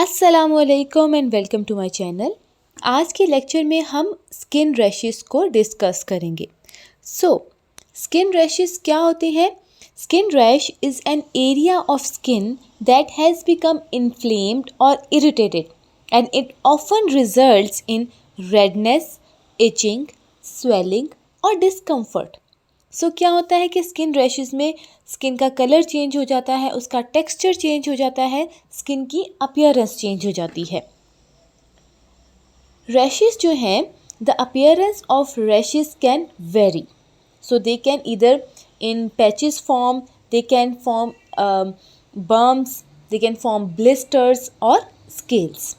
अस्सलामुअलैकुम and welcome to my channel. आज के लेक्चर में हम स्किन रैशेस को डिस्कस करेंगे। स्किन रैशेस क्या होते हैं? Skin rash is an area of skin that has become inflamed और irritated and it often results in redness, itching, swelling और डिस्कम्फर्ट। क्या होता है कि स्किन रैशेस में स्किन का कलर चेंज हो जाता है, उसका टेक्सचर चेंज हो जाता है, स्किन की अपीयरेंस चेंज हो जाती है। रैशेस जो हैं, the appearance of rashes can very, so they can either in patches form, they can form bumps, they can form blisters और scales.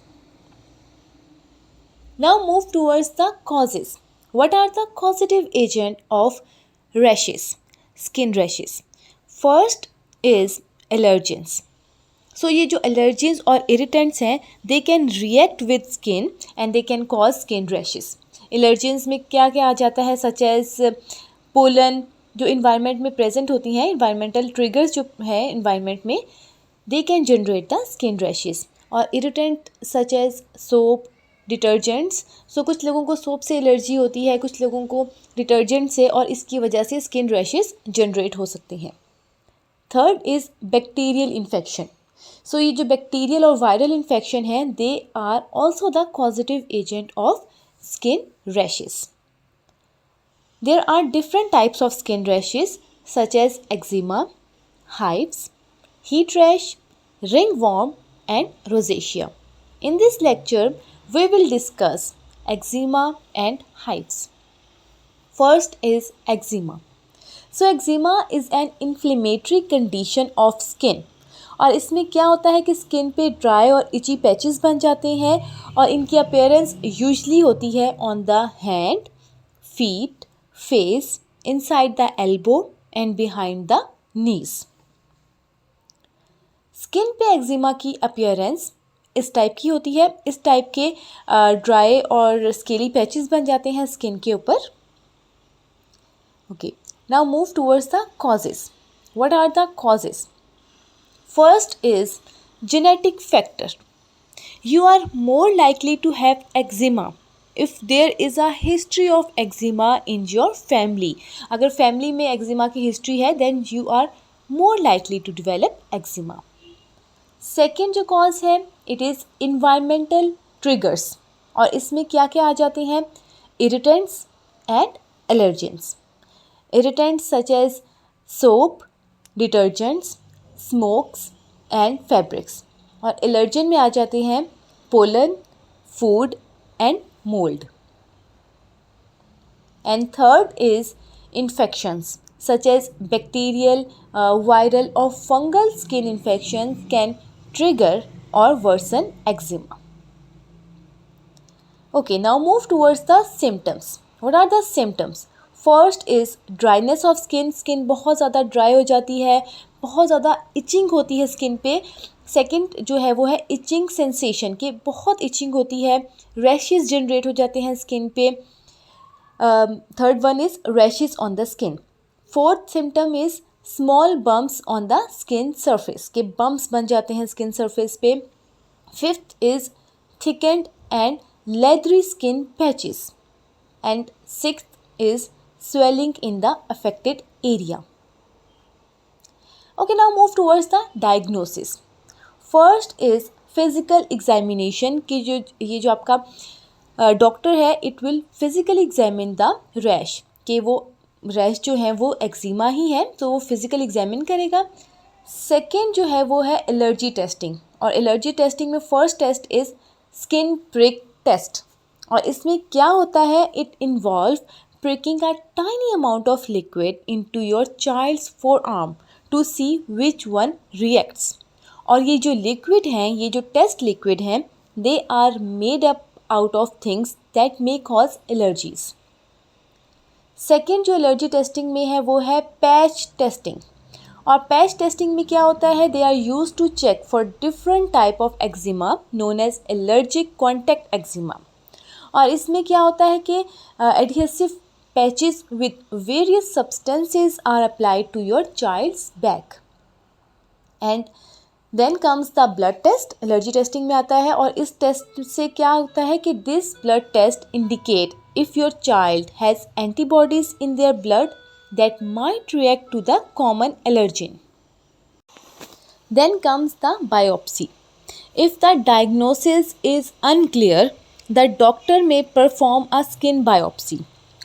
Now move towards the causes. What are the causative agent of rashes, skin rashes? First is allergens. ये जो allergens और irritants हैं, they can react with skin and they can cause skin rashes. Allergens में क्या क्या आ जाता है, such as pollen जो environment में present होती हैं, environmental triggers जो है environment में, they can generate the skin rashes. और irritant such as soap, detergents, कुछ लोगों को सोप से एलर्जी होती है, कुछ लोगों को डिटर्जेंट से, और इसकी वजह से स्किन रैशेस जनरेट हो सकते हैं। Third is bacterial infection. ये जो बैक्टीरियल और वायरल इन्फेक्शन है, they are also the causative agent of skin rashes. There are different types of skin rashes such as eczema, hives, heat rash, ringworm and rosacea. In this lecture, we will discuss eczema and hives. First is eczema. Eczema is an inflammatory condition of skin. और इसमें क्या होता है कि skin पे dry और इची patches बन जाते हैं और इनकी अपीयरेंस यूजली होती है on the hand, feet, face, inside the elbow and behind the knees. Skin पे एक्जिमा की अपीयरेंस इस टाइप की होती है। इस टाइप के ड्राई और स्केली पैचेस बन जाते हैं स्किन के ऊपर। Okay, now move towards the causes. What are the causes? First is genetic factor. You are more likely to have eczema if there is a history of eczema in your family. अगर family में eczema की history है, then you are more likely to develop eczema. Second जो cause है, it is environmental triggers, और इसमें क्या क्या आ जाते हैं? Irritants and allergens. Irritants such as soap, detergents, smokes and fabrics, और एलर्जन में आ जाते हैं pollen, food and mould. And third is infections such as bacterial, viral or fungal skin infections can trigger or worsen eczema. Okay, now move towards the symptoms. What are the symptoms? First is dryness of skin. Skin बहुत ज़्यादा dry हो जाती है, बहुत ज़्यादा itching होती है skin पे. Second जो है वो है itching sensation, कि बहुत itching होती है, rashes generate हो जाते हैं skin पे. Third one is rashes on the skin. Fourth symptom is small bumps on the skin surface, के बम्प्स बन जाते हैं स्किन सरफेस पे. Fifth is thickened and leathery skin patches. And sixth is swelling in the affected area. Okay, now move towards the diagnosis. First is physical examination, कि ये जो आपका doctor है, it will physically examine the rash, कि वो rash जो है वो एक्जिमा ही है, तो वो फिज़िकल एग्जामिन करेगा. सेकेंड जो है वो है एलर्जी टेस्टिंग, और एलर्जी टेस्टिंग में first test is skin prick test, और इसमें क्या होता है? It involve pricking a tiny amount of liquid into your child's forearm to see which one reacts. और ये जो लिक्विड हैं, ये जो टेस्ट लिक्विड हैं, they are made up out of things that may cause allergies. Second जो allergy testing में है वो है पैच टेस्टिंग, और पैच टेस्टिंग में क्या होता है? They are use to check for different type of eczema known as allergic contact eczema. और इसमें क्या होता है कि adhesive patches with various substances are applied to your child's back. And then comes the blood test, allergy testing में आता है, और इस टेस्ट से क्या होता है कि this blood test indicate if your child has antibodies in their blood that might react to the common allergen. Then comes the biopsy. If the diagnosis is unclear, the doctor may perform a skin biopsy.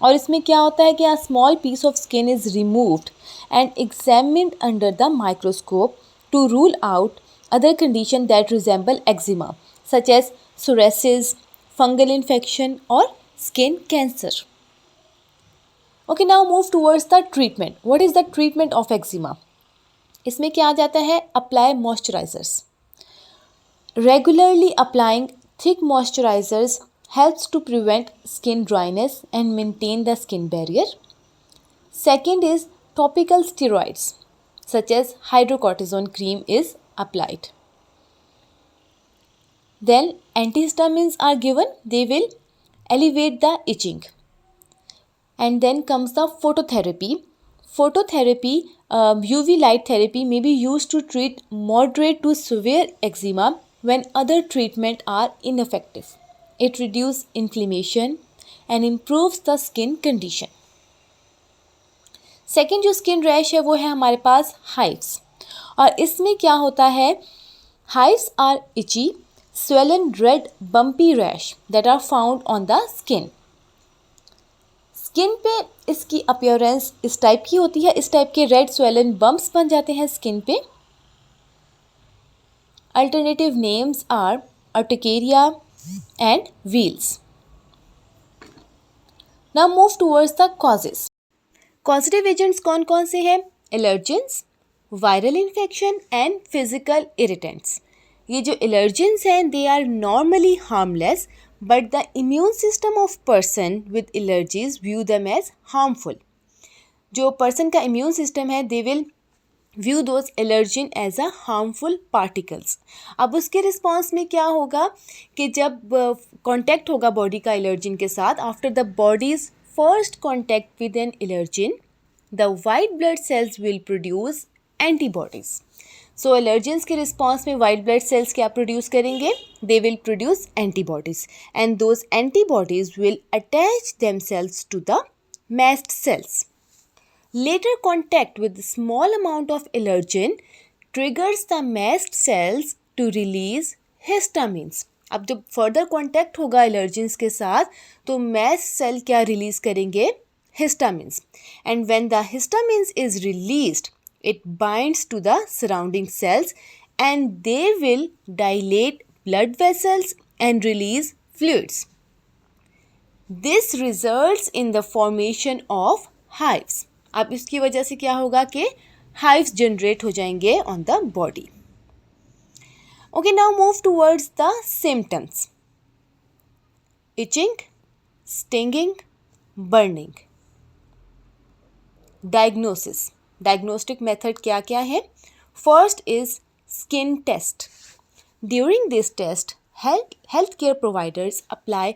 और इसमें क्या होता है कि a small piece of skin is removed and examined under the microscope to rule out other conditions that resemble eczema, such as psoriasis, fungal infection, or skin cancer. Okay, now move towards the treatment. What is the treatment of eczema? इसमें क्या आ जाता है? Apply moisturisers. Regularly applying thick moisturisers helps to prevent skin dryness and maintain the skin barrier. Second is topical steroids such as hydrocortisone cream is applied. Then antihistamines are given, they will alleviate the itching. And then comes the phototherapy. Phototherapy, UV light therapy may be used to treat moderate to severe eczema when other treatments are ineffective. It reduces inflammation and improves the skin condition. Second जो skin rash है वो है हमारे पास hives, और इसमें क्या होता है? Hives are itchy, swollen red bumpy rash that are found on the skin. Skin पे इसकी अपीयरेंस इस टाइप की होती है, इस टाइप के रेड स्वेलन बम्प्स बन जाते हैं स्किन पे. Alternative names are urticaria and wheals. Now move towards the causes. Causative agents कौन कौन से हैं? Allergens, viral infection and physical irritants. ये जो एलर्जेंस हैं they are normally harmless, but the immune system of person with allergies view them as harmful. जो person का immune system है they will view those allergen as a harmful particles. अब उसके response में क्या होगा कि जब कांटेक्ट होगा बॉडी का एलर्जिन के साथ, after the body's first contact with an allergen the white blood cells will produce antibodies. So allergens के रिस्पॉन्स में वाइट ब्लड सेल्स क्या प्रोड्यूस करेंगे? They will produce antibodies and those antibodies will attach themselves to the mast cells. Later contact with a small amount of allergen triggers the mast cells to release histamines. अब जब further contact होगा allergens के साथ तो moist cell क्या release करेंगे? Histamines. And when the histamines is released it binds to the surrounding cells and they will dilate blood vessels and release fluids. This results in the formation of hives. अब इसकी वजह से क्या होगा कि hives generate हो जाएंगे on the body. Okay, now move towards the symptoms. Itching, stinging, burning. Diagnosis. Diagnostic method क्या क्या है? First is skin test. During this test health care providers apply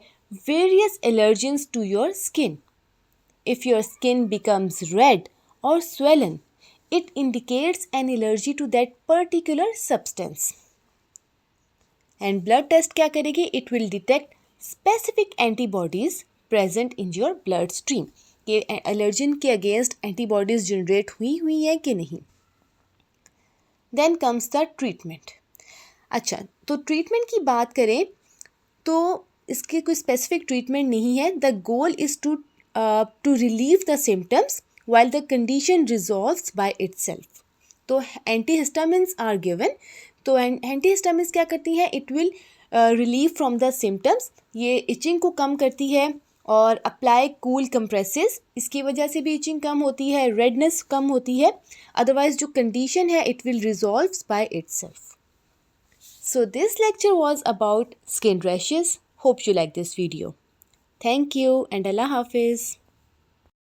various allergens to your skin. If your skin becomes red और swollen, it indicates an allergy to that particular substance. And blood test क्या करेगी? It will detect specific antibodies present in your bloodstream. कि allergen के against antibodies generate हुई हैं कि नहीं. Then comes the treatment. अच्छा, तो ट्रीटमेंट की बात करें तो इसके कोई स्पेसिफिक ट्रीटमेंट नहीं है. The goal is to relieve the symptoms while the condition resolves by itself. तो एंटीहिस्टामिन्स आर गिवन. तो एंटीहिस्टामिन्स क्या करती हैं? It will relieve from the symptoms. ये इचिंग को कम करती है. और अप्लाई कूल कंप्रेसेस, इसकी वजह से भी इचिंग कम होती है, रेडनेस कम होती है. अदरवाइज जो कंडीशन है it will resolve by itself. So this lecture was about skin rashes. Hope you like this video. Thank you and अल्लाह हाफिज़.